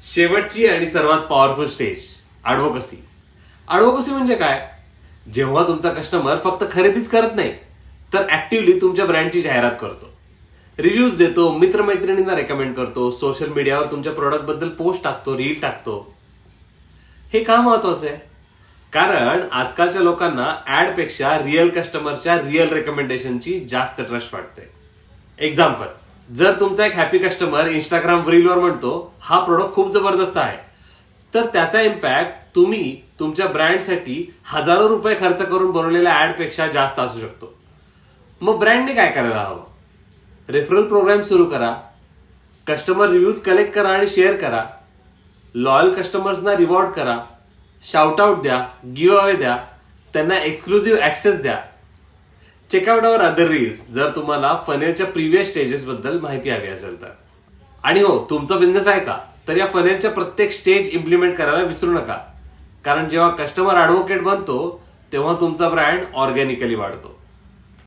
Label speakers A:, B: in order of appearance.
A: शेवटची आणि सर्वात पॉवरफुल स्टेज ॲडव्होकसी. ॲडव्होकसी म्हणजे काय? जेव्हा तुमचा कस्टमर फक्त खरेदीच करत नाही तर ऍक्टिव्हली तुमच्या ब्रँडची जाहिरात करतो, रिव्ह्यूज देतो, मित्रमैत्रिणींना रेकमेंड करतो, सोशल मीडियावर तुमच्या प्रोडक्ट बद्दल पोस्ट टाकतो, रील टाकतो. हे का महत्वाचं आहे? कारण आजकालच्या लोकांना ऍड पेक्षा रिअल कस्टमरच्या रिअल रेकमेंडेशनची जास्त ट्रस्ट वाटते. एक्झाम्पल, जर तुमचा एक हॅपी कस्टमर इंस्टाग्राम रीलवर म्हणतो हा प्रोडक्ट खूप जबरदस्त आहे, तर त्याचा इम्पॅक्ट तुम्ही तुमच्या ब्रँडसाठी हजारो रुपये खर्च करून बनवलेल्या ऍड पेक्षा जास्त असू शकतो. मग ब्रँडने काय करायला हवं? रेफरल प्रोग्राम सुरू करा, कस्टमर रिव्ह्यूज कलेक्ट करा आणि शेअर करा, लॉयल कस्टमर्सना रिवॉर्ड करा, शाउट आउट द्या, गिव्ह अवे द्या, त्यांना एक्सक्लुझिव्ह ऍक्सेस द्या. चेकआउट अवर अदर रील्स जर तुम्हाला फनेलच्या प्रिव्हियस स्टेजेस बद्दल माहिती हवी असेल तर. आणि हो, तुमचा बिझनेस आहे का? तर या फनेलच्या प्रत्येक स्टेज इम्प्लिमेंट करायला विसरू नका. कारण जेव्हा कस्टमर ॲडव्होकेट बनतो तेव्हा तुमचा ब्रँड ऑर्गॅनिकली वाढतो.